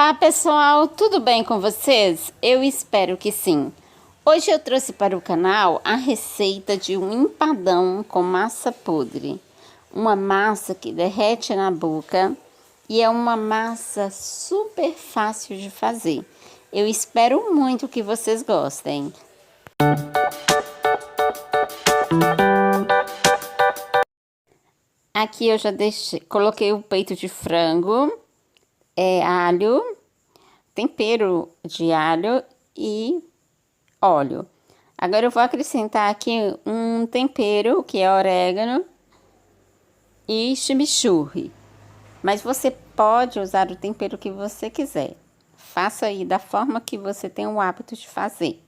Olá pessoal, tudo bem com vocês? Eu espero que sim. Hoje eu trouxe para o canal a receita de um empadão com massa podre. Uma massa que derrete na boca e é uma massa super fácil de fazer. Eu espero muito que vocês gostem. Aqui eu já coloquei o peito de frango, alho, tempero de alho e óleo. Agora eu vou acrescentar aqui um tempero que é orégano e chimichurri. Mas você pode usar o tempero que você quiser. Faça aí da forma que você tem o hábito de fazer.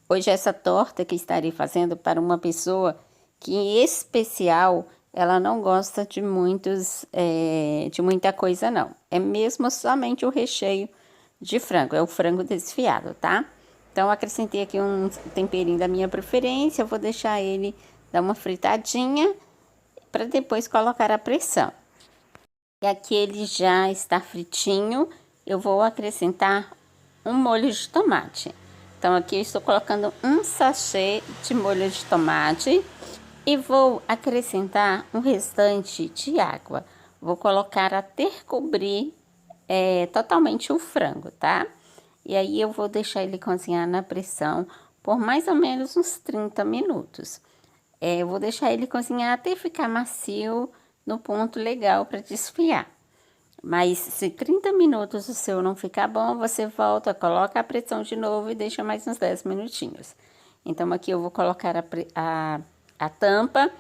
Hoje essa torta que estarei fazendo para uma pessoa que em especial ela não gosta de muita coisa não. É mesmo somente o recheio de frango, é o frango desfiado, tá? Então, eu acrescentei aqui um temperinho da minha preferência, eu vou deixar ele dar uma fritadinha para depois colocar a pressão. E aqui ele já está fritinho, eu vou acrescentar um molho de tomate. Então, aqui eu estou colocando um sachê de molho de tomate e vou acrescentar um restante de água. Vou colocar até cobrir totalmente o frango, tá? E aí eu vou deixar ele cozinhar na pressão por mais ou menos uns 30 minutos. Eu vou deixar ele cozinhar até ficar macio no ponto legal para desfiar. Mas se 30 minutos o seu não ficar bom, você volta, coloca a pressão de novo e deixa mais uns 10 minutinhos. Então aqui eu vou colocar a tampa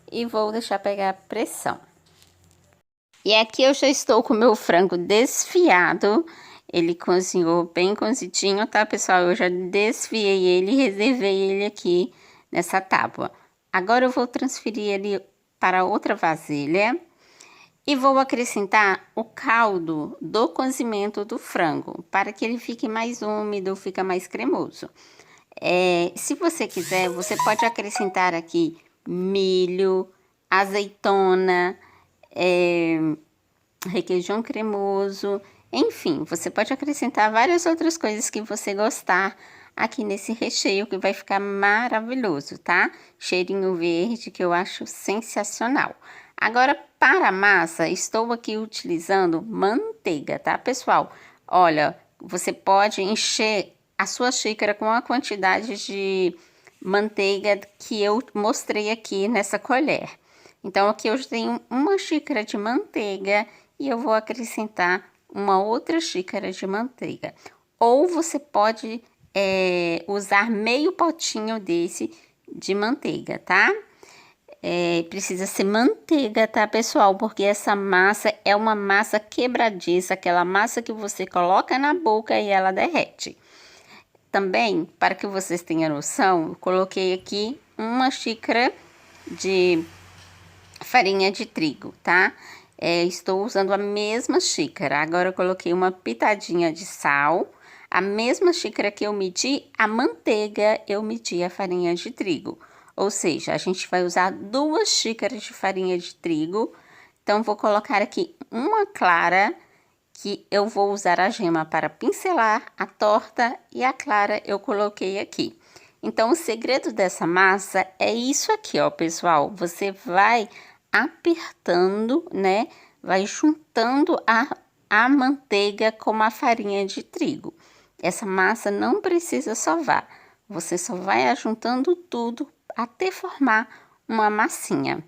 e vou deixar pegar a pressão. E aqui eu já estou com o meu frango desfiado. Ele cozinhou bem cozidinho, tá, pessoal? Eu já desfiei ele e reservei ele aqui nessa tábua. Agora eu vou transferir ele para outra vasilha e vou acrescentar o caldo do cozimento do frango, para que ele fique mais úmido, fica mais cremoso. Se você quiser, você pode acrescentar aqui milho, azeitona, requeijão cremoso, enfim, você pode acrescentar várias outras coisas que você gostar aqui nesse recheio, que vai ficar maravilhoso, tá? Cheirinho verde que eu acho sensacional. Agora, para a massa, estou aqui utilizando manteiga, tá, pessoal? Olha, você pode encher a sua xícara com a quantidade de manteiga que eu mostrei aqui nessa colher. Então, aqui eu tenho uma xícara de manteiga e eu vou acrescentar uma outra xícara de manteiga. Ou você pode usar meio potinho desse de manteiga, tá? Precisa ser manteiga, tá, pessoal? Porque essa massa é uma massa quebradiça, aquela massa que você coloca na boca e ela derrete. Também, para que vocês tenham noção, eu coloquei aqui uma xícara de farinha de trigo, tá? Estou usando a mesma xícara. Agora eu coloquei uma pitadinha de sal. A mesma xícara que eu medi a manteiga, eu medi a farinha de trigo. Ou seja, a gente vai usar 2 xícaras de farinha de trigo. Então, vou colocar aqui uma clara, que eu vou usar a gema para pincelar a torta e a clara eu coloquei aqui. Então, o segredo dessa massa é isso aqui, ó, pessoal. Você vai apertando, né? Vai juntando a manteiga com a farinha de trigo. Essa massa não precisa sovar. Você só vai ajuntando tudo até formar uma massinha.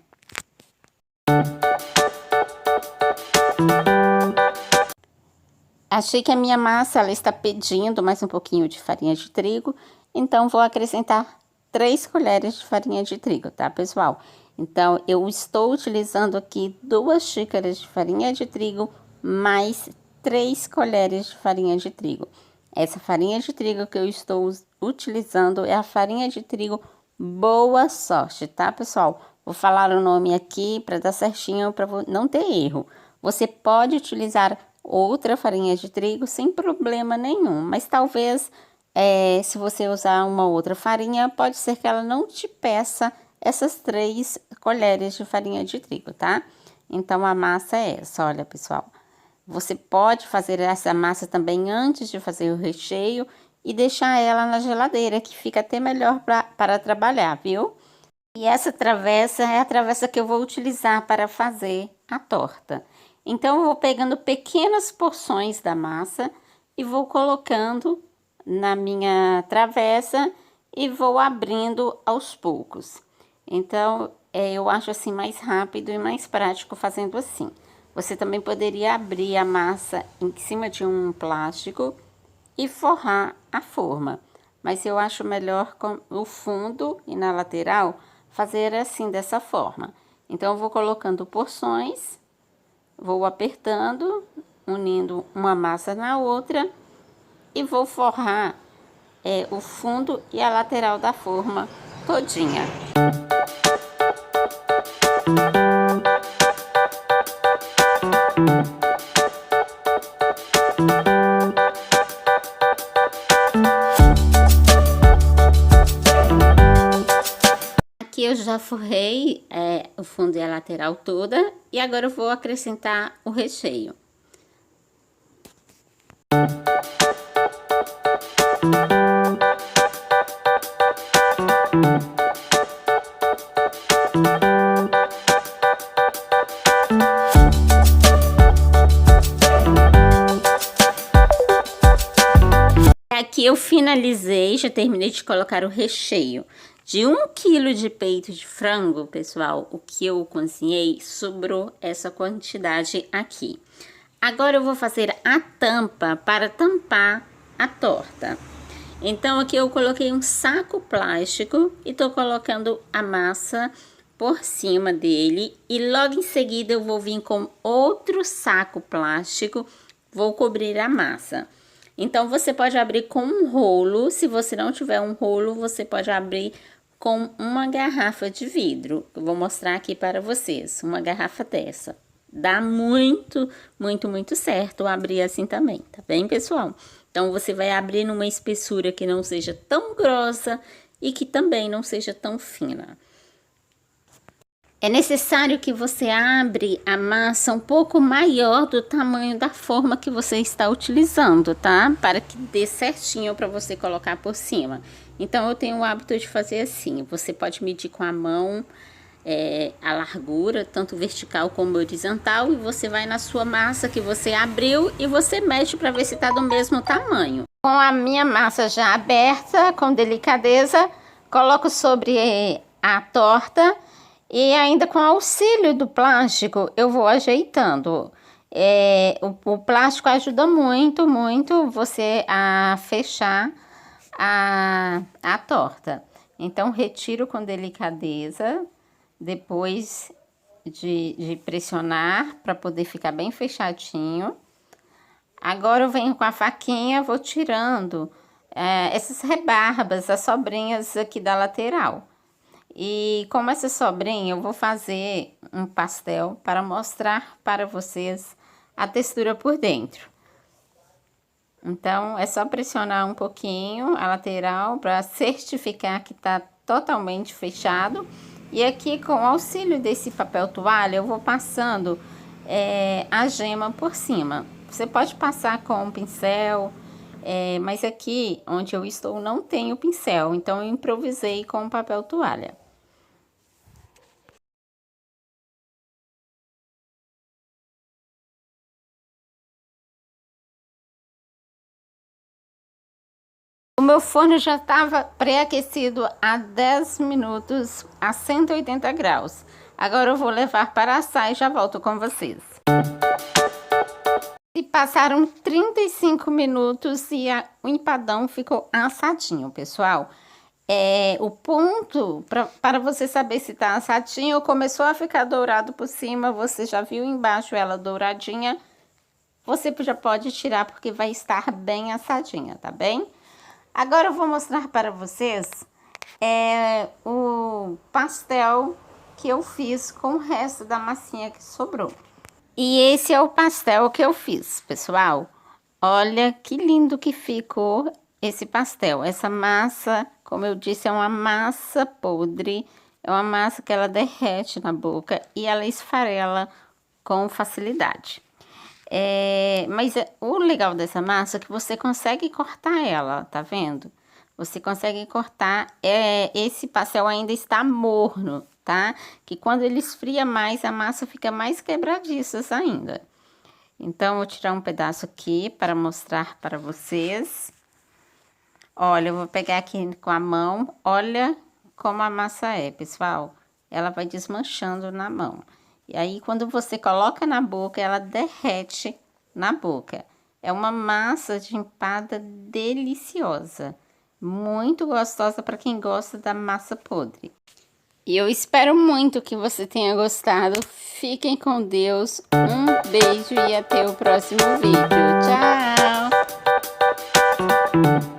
Achei que a minha massa ela está pedindo mais um pouquinho de farinha de trigo, então vou acrescentar 3 colheres de farinha de trigo, tá, pessoal? Então, eu estou utilizando aqui 2 xícaras de farinha de trigo, mais 3 colheres de farinha de trigo. Essa farinha de trigo que eu estou utilizando é a farinha de trigo Boa Sorte, tá, pessoal? Vou falar o nome aqui para dar certinho, para não ter erro. Você pode utilizar outra farinha de trigo sem problema nenhum, mas talvez se você usar uma outra farinha, pode ser que ela não te peça essas 3 colheres de farinha de trigo, tá? Então, a massa é essa, olha, pessoal. Você pode fazer essa massa também antes de fazer o recheio e deixar ela na geladeira, que fica até melhor para trabalhar, viu? E essa travessa é a travessa que eu vou utilizar para fazer a torta. Então, eu vou pegando pequenas porções da massa e vou colocando na minha travessa e vou abrindo aos poucos. Então, eu acho assim mais rápido e mais prático fazendo assim. Você também poderia abrir a massa em cima de um plástico e forrar a forma. Mas eu acho melhor com o fundo e na lateral fazer assim, dessa forma. Então, eu vou colocando porções, vou apertando, unindo uma massa na outra e vou forrar o fundo e a lateral da forma todinha. Aqui eu já forrei o fundo e a lateral toda e agora eu vou acrescentar o recheio. Aqui eu finalizei, já terminei de colocar o recheio. De 1 quilo de peito de frango, pessoal, o que eu cozinhei, sobrou essa quantidade aqui. Agora eu vou fazer a tampa para tampar a torta. Então, aqui eu coloquei um saco plástico e tô colocando a massa por cima dele. E logo em seguida eu vou vir com outro saco plástico, vou cobrir a massa. Então, você pode abrir com um rolo. Se você não tiver um rolo, você pode abrir com uma garrafa de vidro. Eu vou mostrar aqui para vocês, uma garrafa dessa. Dá muito, muito, muito certo abrir assim também, tá bem, pessoal? Então, você vai abrir numa espessura que não seja tão grossa e que também não seja tão fina. É necessário que você abra a massa um pouco maior do tamanho da forma que você está utilizando, tá? Para que dê certinho para você colocar por cima. Então, eu tenho o hábito de fazer assim. Você pode medir com a mão a largura, tanto vertical como horizontal. E você vai na sua massa que você abriu e você mexe para ver se está do mesmo tamanho. Com a minha massa já aberta, com delicadeza, coloco sobre a torta. E ainda com auxílio do plástico, eu vou ajeitando. O plástico ajuda muito, muito você a fechar a torta. Então, retiro com delicadeza, depois de pressionar, para poder ficar bem fechadinho. Agora, eu venho com a faquinha, vou tirando essas rebarbas, as sobrinhas aqui da lateral. E com essa sobrinha eu vou fazer um pastel para mostrar para vocês a textura por dentro. Então, é só pressionar um pouquinho a lateral para certificar que está totalmente fechado. E aqui, com o auxílio desse papel toalha, eu vou passando a gema por cima. Você pode passar com um pincel, mas aqui onde eu estou não tenho pincel, então eu improvisei com o papel toalha. O meu forno já estava pré-aquecido há 10 minutos a 180 graus. Agora eu vou levar para assar e já volto com vocês. E passaram 35 minutos e o empadão ficou assadinho, pessoal. O ponto para você saber se tá assadinho, começou a ficar dourado por cima, você já viu embaixo ela douradinha, você já pode tirar porque vai estar bem assadinha, tá bem? Agora eu vou mostrar para vocês o pastel que eu fiz com o resto da massinha que sobrou. E esse é o pastel que eu fiz, pessoal. Olha que lindo que ficou esse pastel. Essa massa, como eu disse, é uma massa podre. É uma massa que ela derrete na boca e ela esfarela com facilidade. Mas o legal dessa massa é que você consegue cortar ela, tá vendo? Você consegue cortar, esse pastel ainda está morno, tá? Que quando ele esfria mais, a massa fica mais quebradiça ainda. Então, vou tirar um pedaço aqui para mostrar para vocês. Olha, eu vou pegar aqui com a mão, olha como a massa é, pessoal. Ela vai desmanchando na mão. E aí, quando você coloca na boca, ela derrete na boca. É uma massa de empada deliciosa. Muito gostosa para quem gosta da massa podre. E eu espero muito que você tenha gostado. Fiquem com Deus. Um beijo e até o próximo vídeo. Tchau!